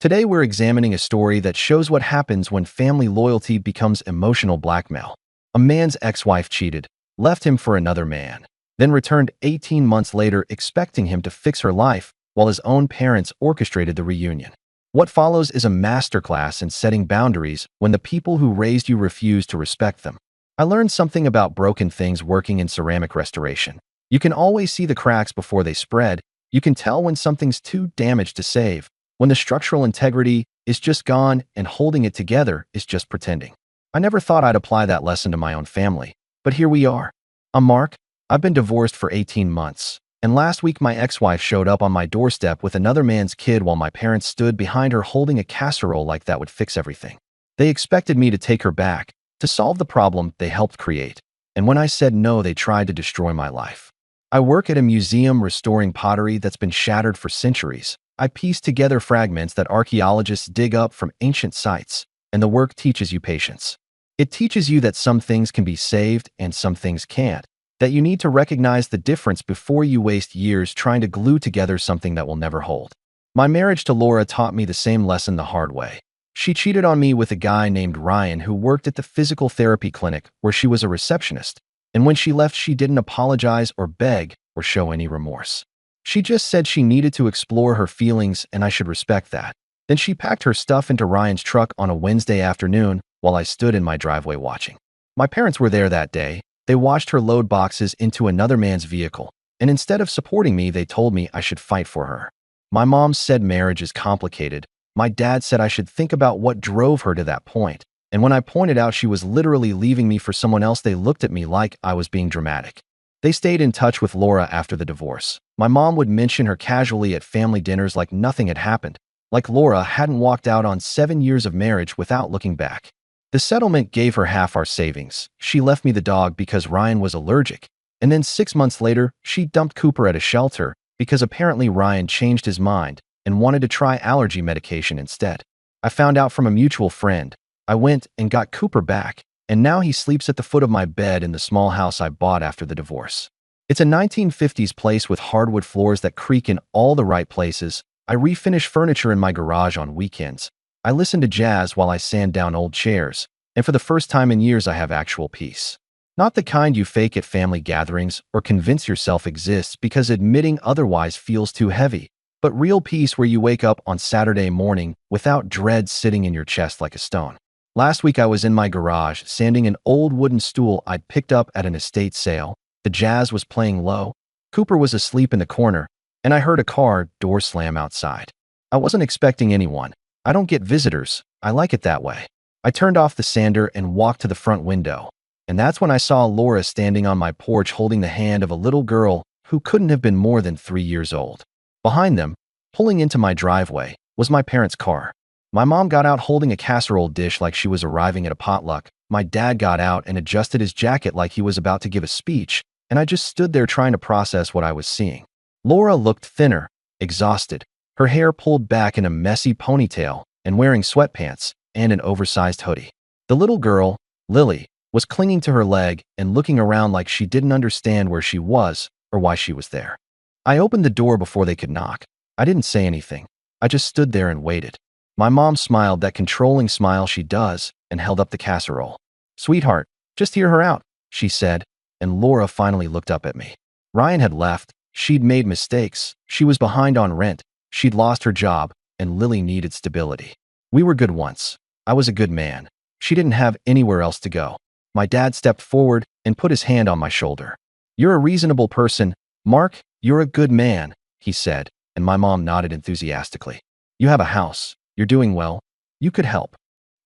Today we're examining a story that shows what happens when family loyalty becomes emotional blackmail. A man's ex-wife cheated, left him for another man, then returned 18 months later expecting him to fix her life while his own parents orchestrated the reunion. What follows is a masterclass in setting boundaries when the people who raised you refuse to respect them. I learned something about broken things working in ceramic restoration. You can always see the cracks before they spread. You can tell when something's too damaged to save, when the structural integrity is just gone and holding it together is just pretending. I never thought I'd apply that lesson to my own family, but here we are. I'm Mark. I've been divorced for 18 months, and last week my ex-wife showed up on my doorstep with another man's kid while my parents stood behind her holding a casserole like that would fix everything. They expected me to take her back, to solve the problem they helped create, and when I said no, they tried to destroy my life. I work at a museum restoring pottery that's been shattered for centuries. I piece together fragments that archaeologists dig up from ancient sites, and the work teaches you patience. It teaches you that some things can be saved and some things can't, that you need to recognize the difference before you waste years trying to glue together something that will never hold. My marriage to Laura taught me the same lesson the hard way. She cheated on me with a guy named Ryan who worked at the physical therapy clinic where she was a receptionist, and when she left, she didn't apologize or beg or show any remorse. She just said she needed to explore her feelings and I should respect that. Then she packed her stuff into Ryan's truck on a Wednesday afternoon while I stood in my driveway watching. My parents were there that day. They watched her load boxes into another man's vehicle, and instead of supporting me, they told me I should fight for her. My mom said marriage is complicated. My dad said I should think about what drove her to that point, and when I pointed out she was literally leaving me for someone else, they looked at me like I was being dramatic. They stayed in touch with Laura after the divorce. My mom would mention her casually at family dinners like nothing had happened, like Laura hadn't walked out on 7 years of marriage without looking back. The settlement gave her half our savings. She left me the dog because Ryan was allergic, and then 6 months later, she dumped Cooper at a shelter because apparently Ryan changed his mind and wanted to try allergy medication instead. I found out from a mutual friend. I went and got Cooper back, and now he sleeps at the foot of my bed in the small house I bought after the divorce. It's a 1950s place with hardwood floors that creak in all the right places. I refinish furniture in my garage on weekends. I listen to jazz while I sand down old chairs, and for the first time in years I have actual peace. Not the kind you fake at family gatherings or convince yourself exists because admitting otherwise feels too heavy, but real peace where you wake up on Saturday morning without dread sitting in your chest like a stone. Last week I was in my garage sanding an old wooden stool I'd picked up at an estate sale. The jazz was playing low. Cooper was asleep in the corner, and I heard a car door slam outside. I wasn't expecting anyone. I don't get visitors. I like it that way. I turned off the sander and walked to the front window, and that's when I saw Laura standing on my porch holding the hand of a little girl who couldn't have been more than 3 years old. Behind them, pulling into my driveway, was my parents' car. My mom got out holding a casserole dish like she was arriving at a potluck. My dad got out and adjusted his jacket like he was about to give a speech, and I just stood there trying to process what I was seeing. Laura looked thinner, exhausted, her hair pulled back in a messy ponytail, and wearing sweatpants and an oversized hoodie. The little girl, Lily, was clinging to her leg and looking around like she didn't understand where she was or why she was there. I opened the door before they could knock. I didn't say anything. I just stood there and waited. My mom smiled that controlling smile she does and held up the casserole. "Sweetheart, just hear her out," she said, and Laura finally looked up at me. Ryan had left. She'd made mistakes. She was behind on rent. She'd lost her job, and Lily needed stability. We were good once. I was a good man. She didn't have anywhere else to go. My dad stepped forward and put his hand on my shoulder. "You're a reasonable person, Mark. You're a good man," he said, and my mom nodded enthusiastically. "You have a house. You're doing well. You could help."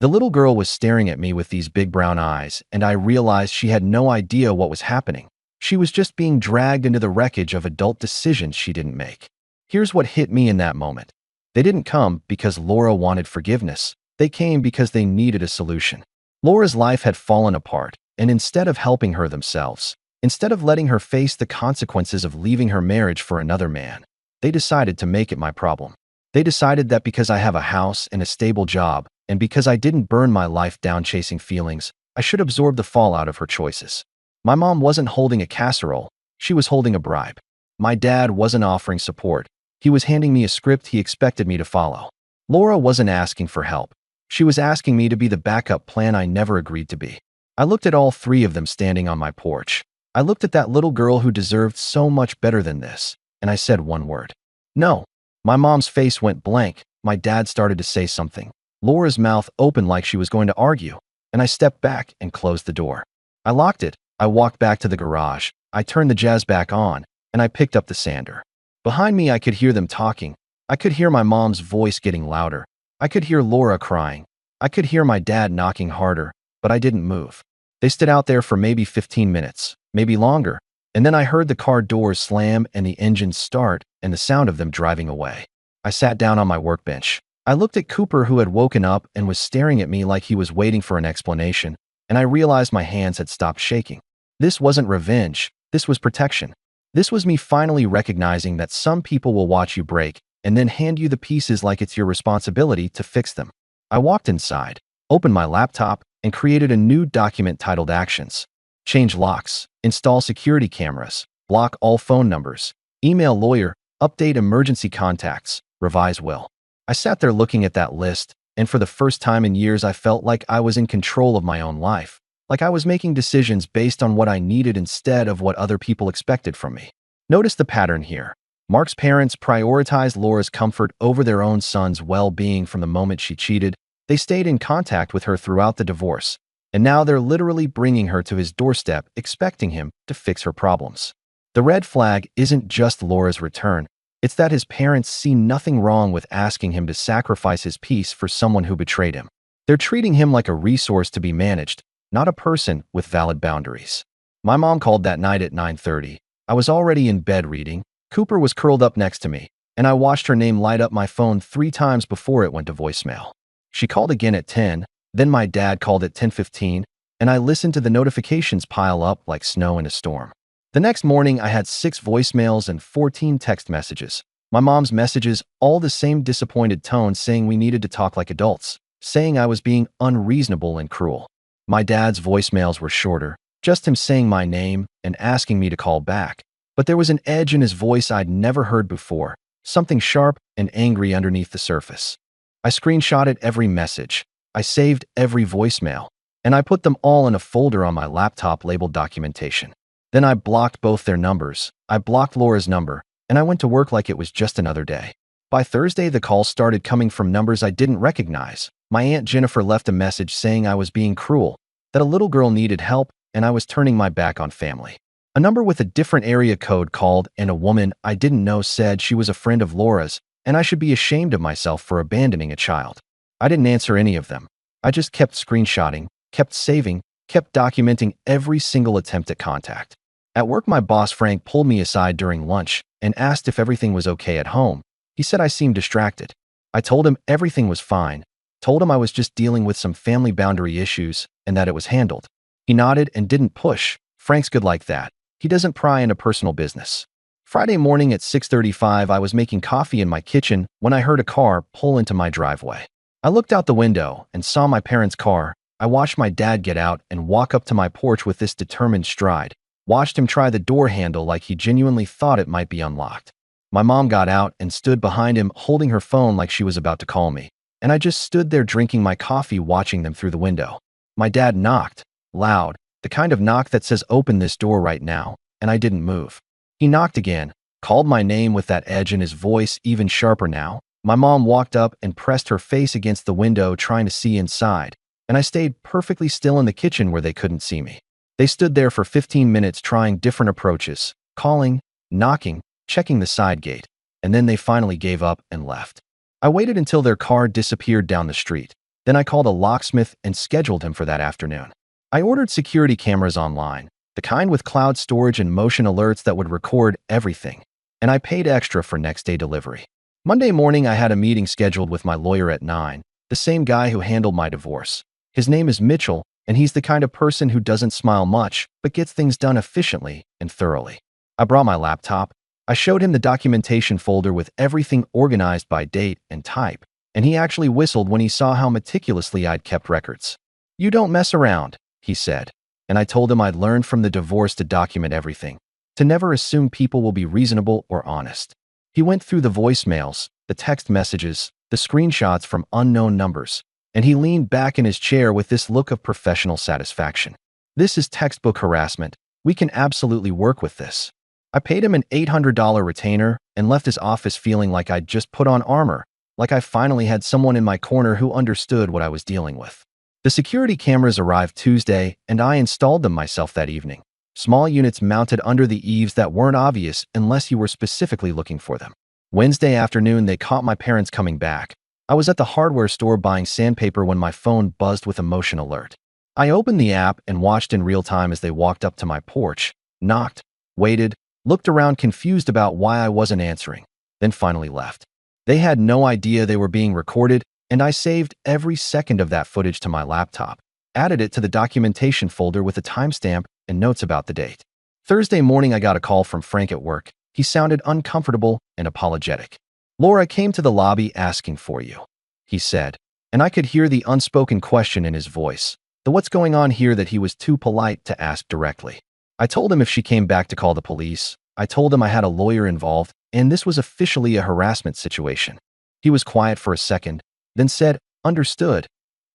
The little girl was staring at me with these big brown eyes, and I realized she had no idea what was happening. She was just being dragged into the wreckage of adult decisions she didn't make. Here's what hit me in that moment. They didn't come because Laura wanted forgiveness. They came because they needed a solution. Laura's life had fallen apart, and instead of helping her themselves, instead of letting her face the consequences of leaving her marriage for another man, they decided to make it my problem. They decided that because I have a house and a stable job, and because I didn't burn my life down chasing feelings, I should absorb the fallout of her choices. My mom wasn't holding a casserole. She was holding a bribe. My dad wasn't offering support. He was handing me a script he expected me to follow. Laura wasn't asking for help. She was asking me to be the backup plan I never agreed to be. I looked at all three of them standing on my porch. I looked at that little girl who deserved so much better than this, and I said one word. No. My mom's face went blank. My dad started to say something. Laura's mouth opened like she was going to argue, and I stepped back and closed the door. I locked it. I walked back to the garage. I turned the jazz back on, and I picked up the sander. Behind me, I could hear them talking. I could hear my mom's voice getting louder. I could hear Laura crying. I could hear my dad knocking harder, but I didn't move. They stood out there for maybe 15 minutes, maybe longer, and then I heard the car doors slam and the engines start and the sound of them driving away. I sat down on my workbench. I looked at Cooper, who had woken up and was staring at me like he was waiting for an explanation, and I realized my hands had stopped shaking. This wasn't revenge. This was protection. This was me finally recognizing that some people will watch you break and then hand you the pieces like it's your responsibility to fix them. I walked inside, opened my laptop, and created a new document titled Actions. Change locks, install security cameras, block all phone numbers, email lawyer, update emergency contacts, revise will. I sat there looking at that list, and for the first time in years I felt like I was in control of my own life, like I was making decisions based on what I needed instead of what other people expected from me. Notice the pattern here. Mark's parents prioritized Laura's comfort over their own son's well-being from the moment she cheated. They stayed in contact with her throughout the divorce, and now they're literally bringing her to his doorstep, expecting him to fix her problems. The red flag isn't just Laura's return. It's that his parents see nothing wrong with asking him to sacrifice his peace for someone who betrayed him. They're treating him like a resource to be managed, not a person with valid boundaries. My mom called that night at 9:30. I was already in bed reading. Cooper was curled up next to me, and I watched her name light up my phone 3 times before it went to voicemail. She called again at 10, then my dad called at 10:15, and I listened to the notifications pile up like snow in a storm. The next morning, I had 6 voicemails and 14 text messages. My mom's messages, all the same disappointed tone, saying we needed to talk like adults, saying I was being unreasonable and cruel. My dad's voicemails were shorter, just him saying my name and asking me to call back. But there was an edge in his voice I'd never heard before, something sharp and angry underneath the surface. I screenshotted every message. I saved every voicemail, and I put them all in a folder on my laptop labeled documentation. Then I blocked both their numbers. I blocked Laura's number, and I went to work like it was just another day. By Thursday, the calls started coming from numbers I didn't recognize. My Aunt Jennifer left a message saying I was being cruel, that a little girl needed help, and I was turning my back on family. A number with a different area code called, and a woman I didn't know said she was a friend of Laura's, and I should be ashamed of myself for abandoning a child. I didn't answer any of them. I just kept screenshotting, kept saving, kept documenting every single attempt at contact. At work, my boss Frank pulled me aside during lunch and asked if everything was okay at home. He said I seemed distracted. I told him everything was fine, told him I was just dealing with some family boundary issues and that it was handled. He nodded and didn't push. Frank's good like that. He doesn't pry into personal business. Friday morning at 6:35, I was making coffee in my kitchen when I heard a car pull into my driveway. I looked out the window and saw my parents' car. I watched my dad get out and walk up to my porch with this determined stride. Watched him try the door handle like he genuinely thought it might be unlocked. My mom got out and stood behind him holding her phone like she was about to call me, and I just stood there drinking my coffee watching them through the window. My dad knocked, loud, the kind of knock that says open this door right now, and I didn't move. He knocked again, called my name with that edge in his voice even sharper now. My mom walked up and pressed her face against the window trying to see inside, and I stayed perfectly still in the kitchen where they couldn't see me. They stood there for 15 minutes trying different approaches, calling, knocking, checking the side gate, and then they finally gave up and left. I waited until their car disappeared down the street. Then I called a locksmith and scheduled him for that afternoon. I ordered security cameras online, the kind with cloud storage and motion alerts that would record everything, and I paid extra for next-day delivery. Monday morning, I had a meeting scheduled with my lawyer at 9, the same guy who handled my divorce. His name is Mitchell, and he's the kind of person who doesn't smile much, but gets things done efficiently and thoroughly. I brought my laptop. I showed him the documentation folder with everything organized by date and type, and he actually whistled when he saw how meticulously I'd kept records. "You don't mess around," he said, and I told him I'd learned from the divorce to document everything, to never assume people will be reasonable or honest. He went through the voicemails, the text messages, the screenshots from unknown numbers, and he leaned back in his chair with this look of professional satisfaction. This is textbook harassment. We can absolutely work with this. I paid him an $800 retainer and left his office feeling like I'd just put on armor, like I finally had someone in my corner who understood what I was dealing with. The security cameras arrived Tuesday, and I installed them myself that evening. Small units mounted under the eaves that weren't obvious unless you were specifically looking for them. Wednesday afternoon, they caught my parents coming back. I was at the hardware store buying sandpaper when my phone buzzed with a motion alert. I opened the app and watched in real time as they walked up to my porch, knocked, waited, looked around confused about why I wasn't answering, then finally left. They had no idea they were being recorded, and I saved every second of that footage to my laptop, added it to the documentation folder with a timestamp and notes about the date. Thursday morning, I got a call from Frank at work. He sounded uncomfortable and apologetic. "Laura came to the lobby asking for you," he said, and I could hear the unspoken question in his voice, the what's going on here that he was too polite to ask directly. I told him if she came back to call the police. I told him I had a lawyer involved, and this was officially a harassment situation. He was quiet for a second, then said, "Understood."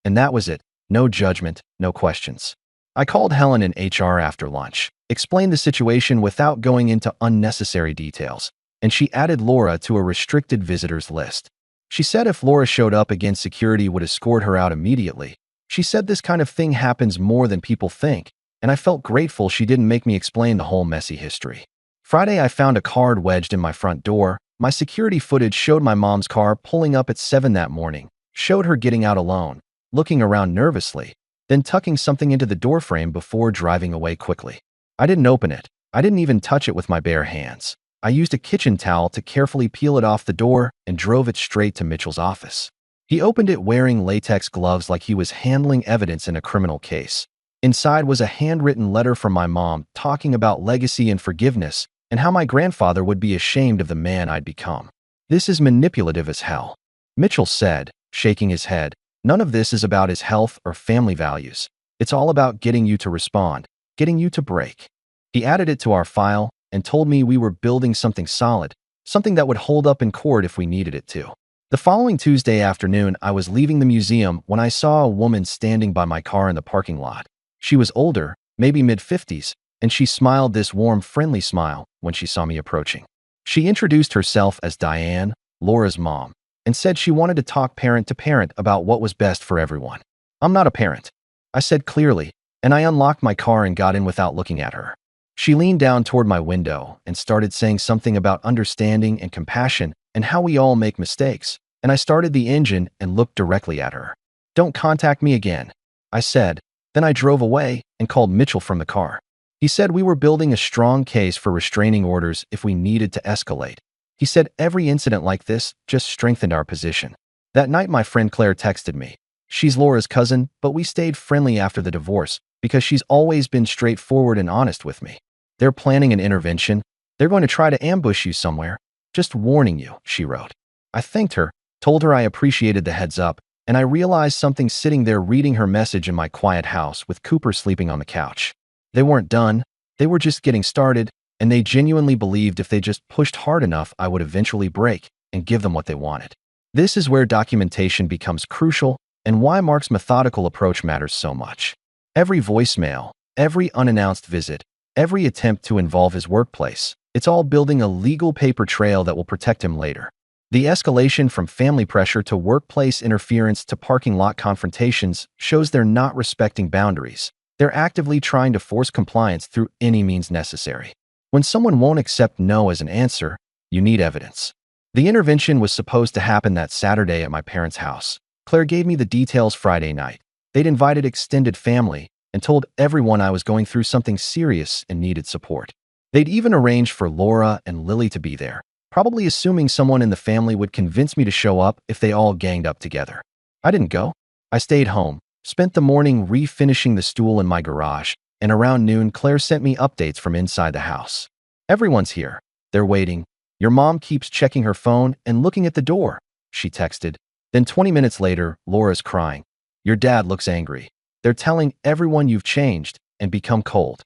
And that was it. No judgment, no questions. I called Helen in HR after lunch, explained the situation without going into unnecessary details, and she added Laura to a restricted visitors list. She said if Laura showed up again, security would escort her out immediately. She said this kind of thing happens more than people think, and I felt grateful she didn't make me explain the whole messy history. Friday, I found a card wedged in my front door. My security footage showed my mom's car pulling up at 7 that morning, showed her getting out alone, looking around nervously, then tucking something into the doorframe before driving away quickly. I didn't open it. I didn't even touch it with my bare hands. I used a kitchen towel to carefully peel it off the door and drove it straight to Mitchell's office. He opened it wearing latex gloves like he was handling evidence in a criminal case. Inside was a handwritten letter from my mom talking about legacy and forgiveness and how my grandfather would be ashamed of the man I'd become. "This is manipulative as hell," Mitchell said, shaking his head. "None of this is about his health or family values. It's all about getting you to respond, getting you to break." He added it to our file and told me we were building something solid, something that would hold up in court if we needed it to. The following Tuesday afternoon, I was leaving the museum when I saw a woman standing by my car in the parking lot. She was older, maybe mid-50s, and she smiled this warm, friendly smile when she saw me approaching. She introduced herself as Diane, Laura's mom, and said she wanted to talk parent to parent about what was best for everyone. "I'm not a parent," I said clearly, and I unlocked my car and got in without looking at her. She leaned down toward my window and started saying something about understanding and compassion and how we all make mistakes, and I started the engine and looked directly at her. "Don't contact me again," I said. Then I drove away and called Mitchell from the car. He said we were building a strong case for restraining orders if we needed to escalate. He said every incident like this just strengthened our position. That night, my friend Claire texted me. She's Laura's cousin, but we stayed friendly after the divorce because she's always been straightforward and honest with me. "They're planning an intervention. They're going to try to ambush you somewhere. Just warning you," she wrote. I thanked her, told her I appreciated the heads up, and I realized something sitting there reading her message in my quiet house with Cooper sleeping on the couch. They weren't done. They were just getting started, and they genuinely believed if they just pushed hard enough, I would eventually break and give them what they wanted. This is where documentation becomes crucial and why Mark's methodical approach matters so much. Every voicemail, every unannounced visit, every attempt to involve his workplace, it's all building a legal paper trail that will protect him later. The escalation from family pressure to workplace interference to parking lot confrontations shows they're not respecting boundaries. They're actively trying to force compliance through any means necessary. When someone won't accept no as an answer, you need evidence. The intervention was supposed to happen that Saturday at my parents' house. Claire gave me the details Friday night. They'd invited extended family and told everyone I was going through something serious and needed support. They'd even arranged for Laura and Lily to be there, probably assuming someone in the family would convince me to show up if they all ganged up together. I didn't go. I stayed home, spent the morning refinishing the stool in my garage, and around noon, Claire sent me updates from inside the house. "Everyone's here. They're waiting. Your mom keeps checking her phone and looking at the door," she texted. Then 20 minutes later, Laura's crying. "Your dad looks angry. They're telling everyone you've changed and become cold."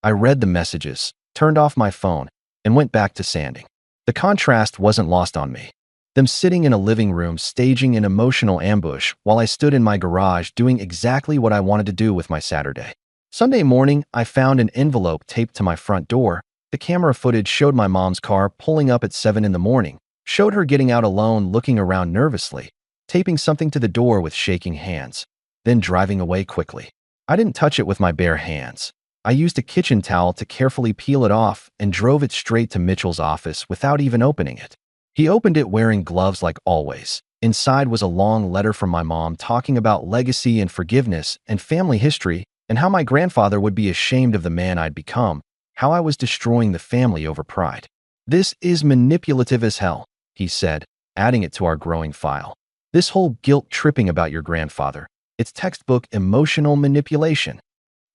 I read the messages, turned off my phone, and went back to sanding. The contrast wasn't lost on me. Them sitting in a living room staging an emotional ambush while I stood in my garage doing exactly what I wanted to do with my Saturday. Sunday morning, I found an envelope taped to my front door. The camera footage showed my mom's car pulling up at 7 in the morning, showed her getting out alone looking around nervously, taping something to the door with shaking hands, then driving away quickly. I didn't touch it with my bare hands. I used a kitchen towel to carefully peel it off and drove it straight to Mitchell's office without even opening it. He opened it wearing gloves like always. Inside was a long letter from my mom talking about legacy and forgiveness and family history and how my grandfather would be ashamed of the man I'd become, how I was destroying the family over pride. "This is manipulative as hell," he said, adding it to our growing file. "This whole guilt tripping about your grandfather. It's textbook emotional manipulation.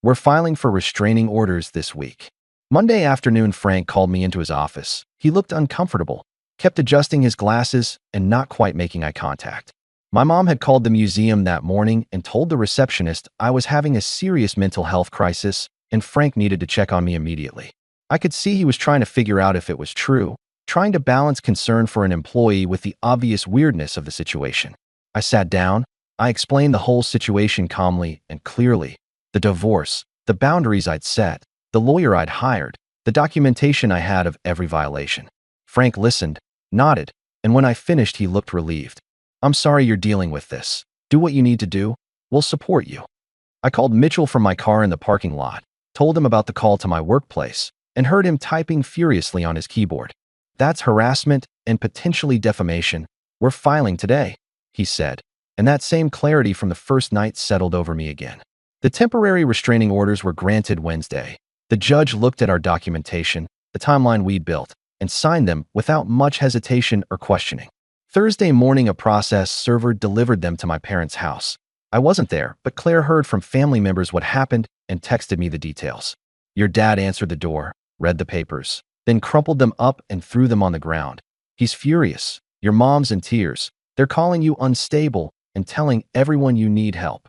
We're filing for restraining orders this week." Monday afternoon, Frank called me into his office. He looked uncomfortable, kept adjusting his glasses and not quite making eye contact. My mom had called the museum that morning and told the receptionist I was having a serious mental health crisis and Frank needed to check on me immediately. I could see he was trying to figure out if it was true, trying to balance concern for an employee with the obvious weirdness of the situation. I sat down. I explained the whole situation calmly and clearly. The divorce, the boundaries I'd set, the lawyer I'd hired, the documentation I had of every violation. Frank listened, nodded, and when I finished, he looked relieved. "I'm sorry you're dealing with this. Do what you need to do. We'll support you." I called Mitchell from my car in the parking lot, told him about the call to my workplace, and heard him typing furiously on his keyboard. "That's harassment and potentially defamation. We're filing today," he said, and that same clarity from the first night settled over me again. The temporary restraining orders were granted Wednesday. The judge looked at our documentation, the timeline we'd built, and signed them without much hesitation or questioning. Thursday morning, a process server delivered them to my parents' house. I wasn't there, but Claire heard from family members what happened and texted me the details. "Your dad answered the door, read the papers, then crumpled them up and threw them on the ground. He's furious. Your mom's in tears. They're calling you unstable and telling everyone you need help."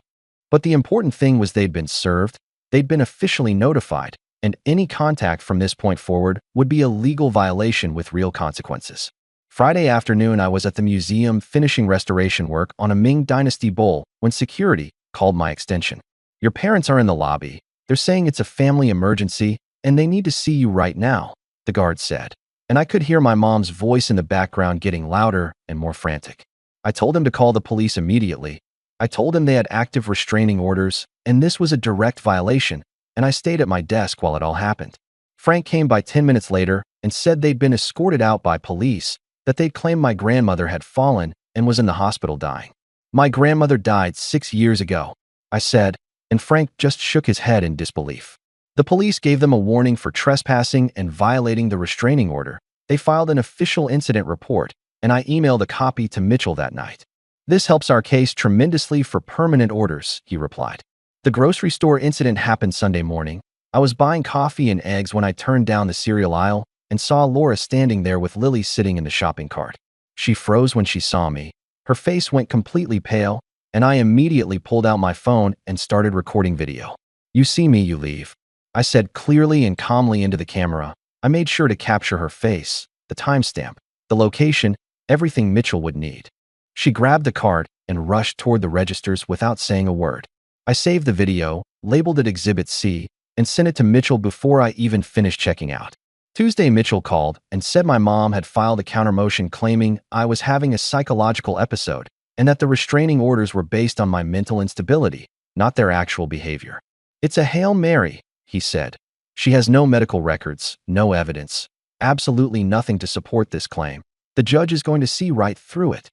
But the important thing was they'd been served, they'd been officially notified, and any contact from this point forward would be a legal violation with real consequences. Friday afternoon, I was at the museum finishing restoration work on a Ming Dynasty bowl when security called my extension. "Your parents are in the lobby. They're saying it's a family emergency and they need to see you right now," the guard said. And I could hear my mom's voice in the background getting louder and more frantic. I told him to call the police immediately. I told him they had active restraining orders and this was a direct violation, and I stayed at my desk while it all happened. Frank came by 10 minutes later and said they'd been escorted out by police, that they'd claimed my grandmother had fallen and was in the hospital dying. "My grandmother died 6 years ago," I said, and Frank just shook his head in disbelief. The police gave them a warning for trespassing and violating the restraining order. They filed an official incident report, and I emailed a copy to Mitchell that night. "This helps our case tremendously for permanent orders," he replied. The grocery store incident happened Sunday morning. I was buying coffee and eggs when I turned down the cereal aisle and saw Laura standing there with Lily sitting in the shopping cart. She froze when she saw me. Her face went completely pale, and I immediately pulled out my phone and started recording video. "You see me, you leave," I said clearly and calmly into the camera. I made sure to capture her face, the timestamp, the location, everything Mitchell would need. She grabbed the cart and rushed toward the registers without saying a word. I saved the video, labeled it Exhibit C, and sent it to Mitchell before I even finished checking out. Tuesday, Mitchell called and said my mom had filed a countermotion claiming I was having a psychological episode and that the restraining orders were based on my mental instability, not their actual behavior. "It's a Hail Mary," he said. "She has no medical records, no evidence, absolutely nothing to support this claim. The judge is going to see right through it."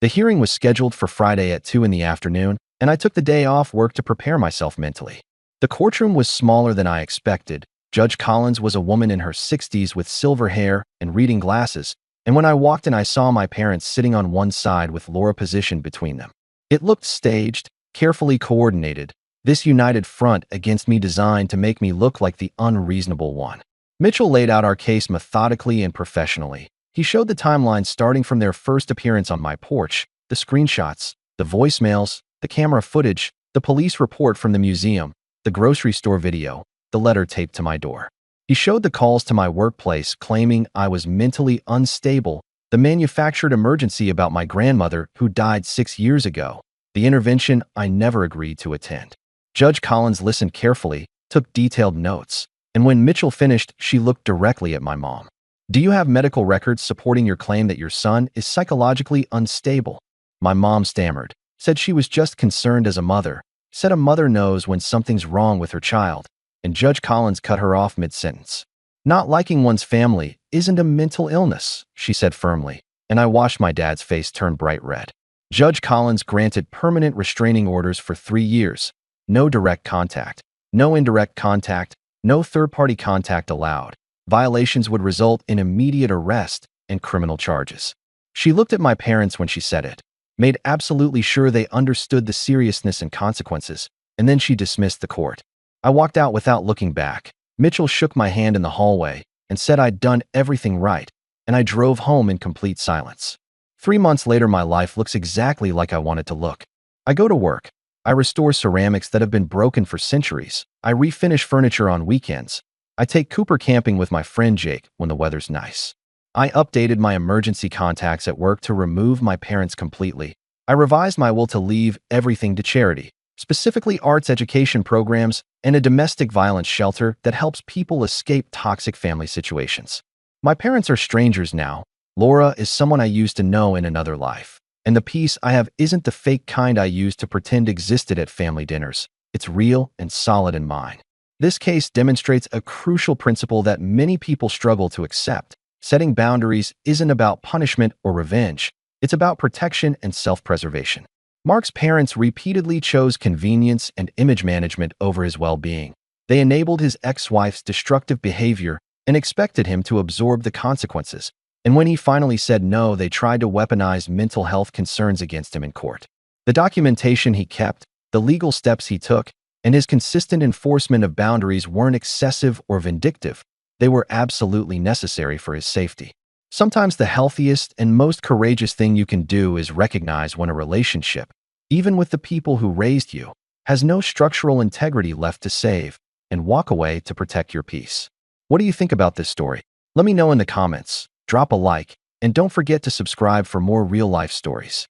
The hearing was scheduled for Friday at 2 in the afternoon, and I took the day off work to prepare myself mentally. The courtroom was smaller than I expected. Judge Collins was a woman in her 60s with silver hair and reading glasses, and when I walked in, I saw my parents sitting on one side with Laura positioned between them. It looked staged, carefully coordinated, this united front against me designed to make me look like the unreasonable one. Mitchell laid out our case methodically and professionally. He showed the timeline starting from their first appearance on my porch, the screenshots, the voicemails, the camera footage, the police report from the museum, the grocery store video, the letter taped to my door. He showed the calls to my workplace claiming I was mentally unstable, The manufactured emergency about my grandmother who died 6 years ago. The intervention I never agreed to attend. Judge Collins listened carefully, took detailed notes, and when Mitchell finished, she looked directly at my mom. Do you have medical records supporting your claim that your son is psychologically unstable? My mom stammered, said she was just concerned as a mother, said a mother knows when something's wrong with her child, and Judge Collins cut her off mid-sentence. Not liking one's family isn't a mental illness, she said firmly, and I watched my dad's face turn bright red. Judge Collins granted permanent restraining orders for 3 years. No direct contact, no indirect contact, no third-party contact allowed. Violations would result in immediate arrest and criminal charges. She looked at my parents when she said it, made absolutely sure they understood the seriousness and consequences, and then she dismissed the court. I walked out without looking back. Mitchell shook my hand in the hallway and said I'd done everything right, and I drove home in complete silence. 3 months later, my life looks exactly like I want it to look. I go to work. I restore ceramics that have been broken for centuries. I refinish furniture on weekends. I take Cooper camping with my friend Jake when the weather's nice. I updated my emergency contacts at work to remove my parents completely. I revised my will to leave everything to charity, specifically arts education programs and a domestic violence shelter that helps people escape toxic family situations. My parents are strangers now. Laura is someone I used to know in another life. And the peace I have isn't the fake kind I used to pretend existed at family dinners. It's real and solid in mine. This case demonstrates a crucial principle that many people struggle to accept. Setting boundaries isn't about punishment or revenge. It's about protection and self-preservation. Mark's parents repeatedly chose convenience and image management over his well-being. They enabled his ex-wife's destructive behavior and expected him to absorb the consequences. And when he finally said no, they tried to weaponize mental health concerns against him in court. The documentation he kept, the legal steps he took, and his consistent enforcement of boundaries weren't excessive or vindictive. They were absolutely necessary for his safety. Sometimes the healthiest and most courageous thing you can do is recognize when a relationship, even with the people who raised you, has no structural integrity left to save, and walk away to protect your peace. What do you think about this story? Let me know in the comments. Drop a like, and don't forget to subscribe for more real-life stories.